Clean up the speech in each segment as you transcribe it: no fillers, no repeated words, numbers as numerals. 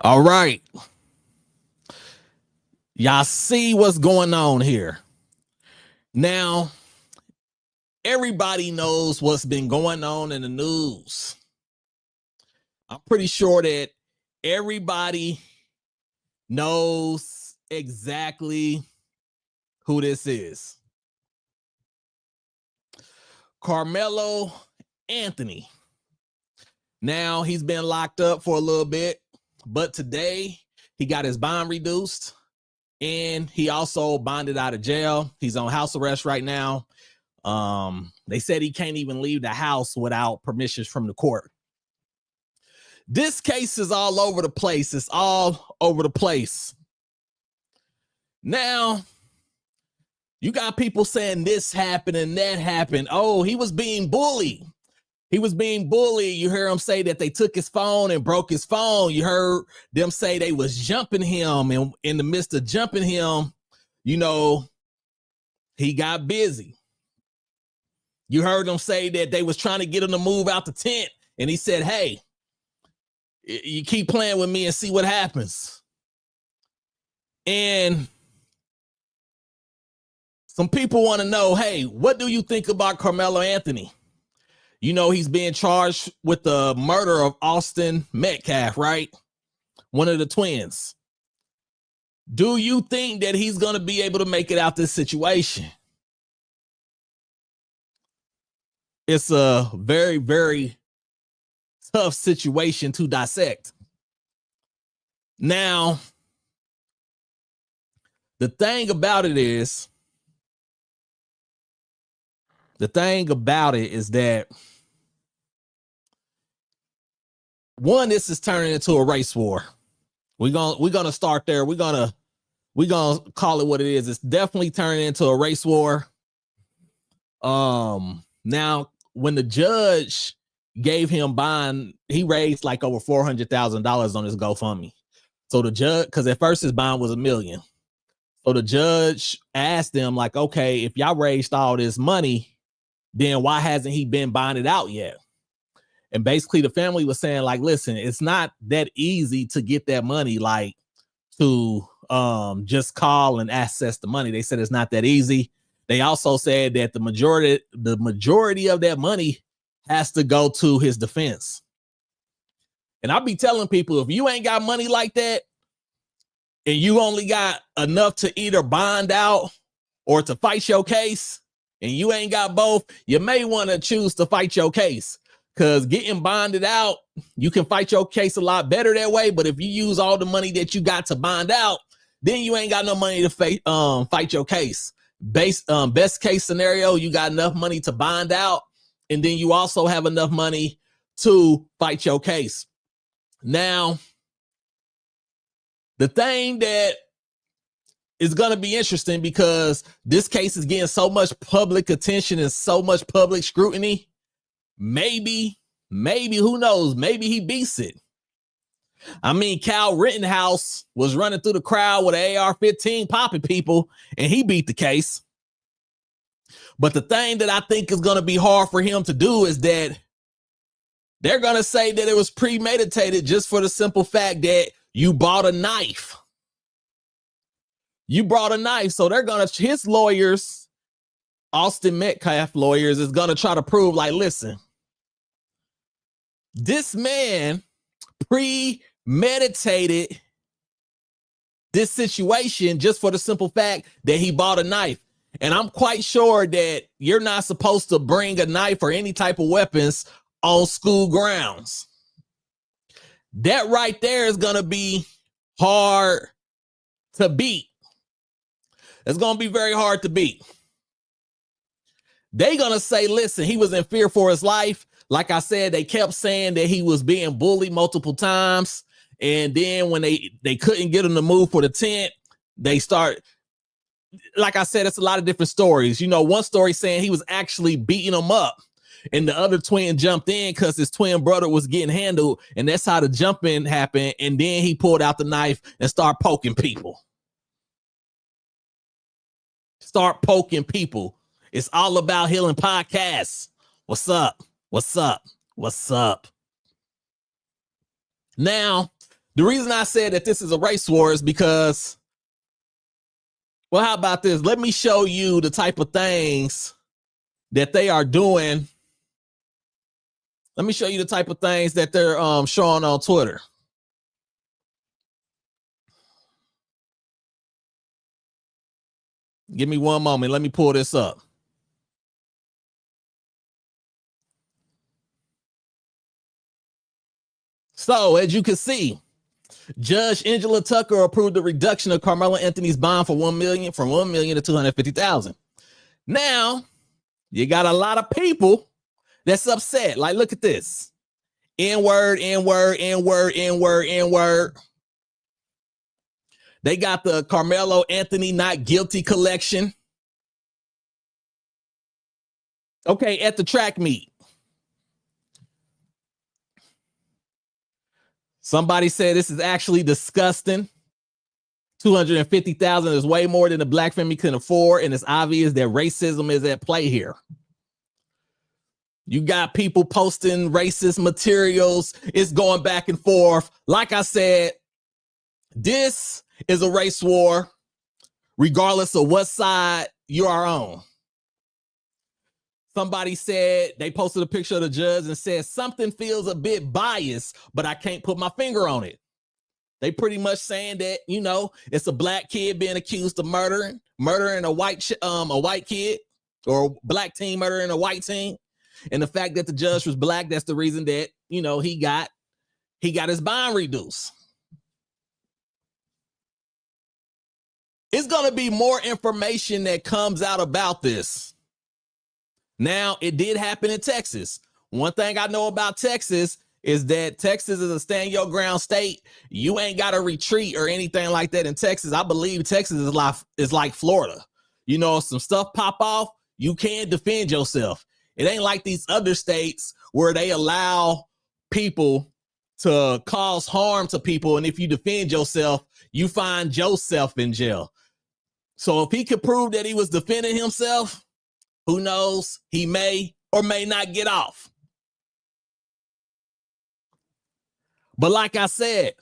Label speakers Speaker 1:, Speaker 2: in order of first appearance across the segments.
Speaker 1: All right. Y'all see what's going on here. Now, everybody knows what's been going on in the news. I'm pretty sure that everybody knows exactly who this is. Karmelo Anthony. Now, he's been locked up for a little bit, but today he got his bond reduced. And he also bonded out of jail. He's on house arrest right now. They said he can't even leave the house without permissions from the court. This case is all over the place. It's all over the place. Now, you got people saying this happened and that happened. Oh, he was being bullied. He was being bullied. You hear him say that they took his phone and broke his phone. You heard them say they was jumping him, and in the midst of jumping him, you know, he got busy. You heard them say that they was trying to get him to move out the tent, and he said, hey, you keep playing with me and see what happens. And some people want to know, hey, what do you think about Karmelo Anthony? You know, he's being charged with the murder of Austin Metcalf, right? One of the twins. Do you think that he's going to be able to make it out this situation? It's a very, very tough situation to dissect. Now, the thing about it is that one, this is turning into a race war. We're gonna start there. We're gonna call it what it is. It's definitely turning into a race war. Now, when the judge gave him bond, he raised like over $400,000 on his GoFundMe. So the judge, because at first his bond was $1 million. So the judge asked them, like, okay, if y'all raised all this money, then why hasn't he been bonded out yet? And basically the family was saying, like, listen, it's not that easy to get that money, like to just call and access the money. They said it's not that easy. They also said that the majority of that money has to go to his defense. And I'll be telling people, if you ain't got money like that and you only got enough to either bond out or to fight your case, and you ain't got both, you may want to choose to fight your case. Because getting bonded out, you can fight your case a lot better that way. But if you use all the money that you got to bond out, then you ain't got no money to fight your case. Best case scenario, you got enough money to bond out, and then you also have enough money to fight your case. Now, the thing that is going to be interesting, because this case is getting so much public attention and so much public scrutiny, maybe, who knows, maybe he beats it. I mean, Kyle Rittenhouse was running through the crowd with an AR-15 popping people, and he beat the case. But the thing that I think is going to be hard for him to do is that they're going to say that it was premeditated, just for the simple fact that you bought a knife. You brought a knife. So they're going to, his lawyers, Austin Metcalf lawyers, is going to try to prove, like, listen, this man premeditated this situation just for the simple fact that he bought a knife. And I'm quite sure that you're not supposed to bring a knife or any type of weapons on school grounds. That right there is going to be hard to beat. It's going to be very hard to beat. They're going to say, listen, he was in fear for his life. Like I said, they kept saying that he was being bullied multiple times. And then when they couldn't get him to move for the tent, they start, like I said, it's a lot of different stories. You know, one story saying he was actually beating him up, and the other twin jumped in because his twin brother was getting handled. And that's how the jumping happened. And then he pulled out the knife and started poking people. Start poking people. It's all about healing podcasts. What's up? What's up? What's up? Now, The reason I said that this is a race war is because, well, how about this? Let me show you the type of things that they are doing. Let me show you the type of things that they're showing on Twitter. Give me one moment. Let me pull this up. So, as you can see, Judge Angela Tucker approved the reduction of Karmelo Anthony's bond for $1 million from $1 million to $250,000. Now, you got a lot of people that's upset. Like, look at this. N-word, N-word, N-word, N-word, N-word. They got the Karmelo Anthony not guilty collection. Okay, at the track meet. Somebody said this is actually disgusting. $250,000 is way more than the black family can afford, and it's obvious that racism is at play here. You got people posting racist materials. It's going back and forth. Like I said, this is a race war, regardless of what side you are on. Somebody said, they posted a picture of the judge and said, something feels a bit biased, but I can't put my finger on it. They pretty much saying that, you know, it's a black kid being accused of murdering a white kid, or a black teen murdering a white teen. And the fact that the judge was black, that's the reason that, you know, he got his bond reduced. It's going to be more information that comes out about this. Now, it did happen in Texas. One thing I know about Texas is that Texas is a stand your ground state. You ain't got to retreat or anything like that in Texas. I believe Texas is like Florida. You know, some stuff pop off, you can defend yourself. It ain't like these other states where they allow people to cause harm to people. And if you defend yourself, you find yourself in jail. So if he could prove that he was defending himself, who knows? He may or may not get off. But like I said,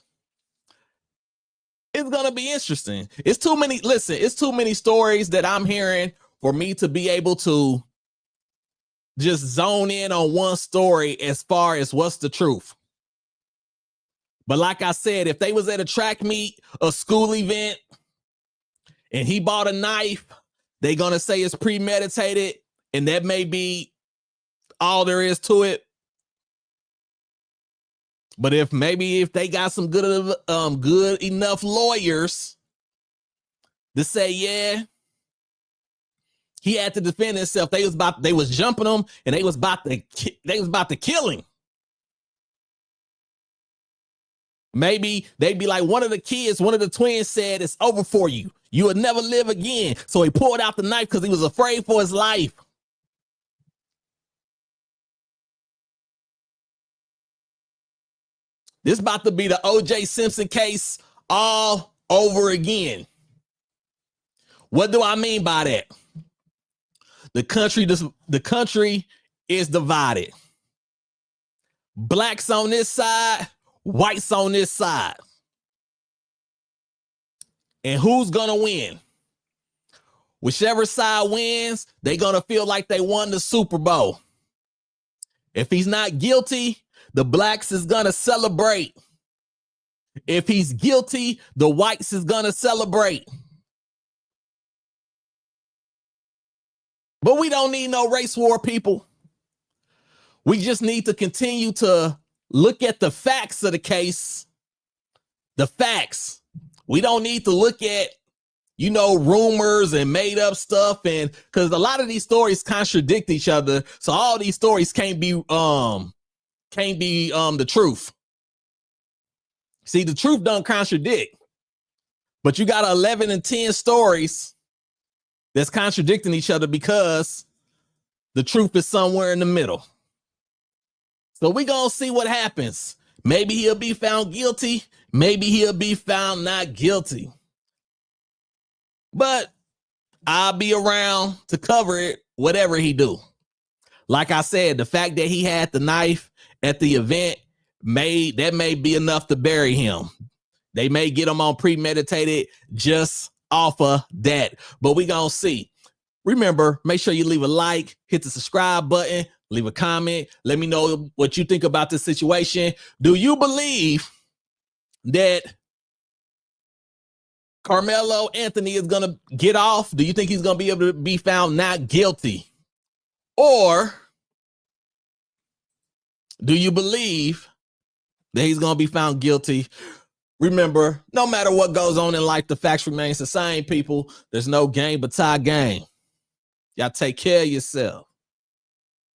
Speaker 1: it's going to be interesting. It's too many stories that I'm hearing for me to be able to just zone in on one story as far as what's the truth. But like I said, if they was at a track meet, a school event, and he bought a knife, they're going to say it's premeditated, and that may be all there is to it. But if they got some good enough lawyers to say, yeah, he had to defend himself. They was jumping him, and they was about to kill him. Maybe they'd be like, one of the twins said, it's over for you. You will never live again. So he pulled out the knife because he was afraid for his life. This about to be the O.J. Simpson case all over again. What do I mean by that? The country is divided. Blacks on this side, whites on this side. And who's going to win? Whichever side wins, they're going to feel like they won the Super Bowl. If he's not guilty, the blacks is going to celebrate. If he's guilty, the whites is going to celebrate. But we don't need no race war, people. We just need to continue to look at the facts of the case. The facts. We don't need to look at, rumors and made up stuff, and because a lot of these stories contradict each other. So all these stories can't be the truth. See, the truth don't contradict, but you got 11 and 10 stories that's contradicting each other because the truth is somewhere in the middle. So we gonna see what happens. Maybe he'll be found guilty. Maybe he'll be found not guilty. But I'll be around to cover it, whatever he do. Like I said, the fact that he had the knife at the event may be enough to bury him. They may get them on premeditated just off of that, but we gonna see. Remember, make sure you leave a like, hit the subscribe button, leave a comment. Let me know what you think about this situation. Do you believe that Karmelo Anthony is going to get off? Do you think he's going to be able to be found not guilty? Or do you believe that he's going to be found guilty? Remember, no matter what goes on in life, the facts remains the same, people. There's no game but tie game. Y'all take care of yourself.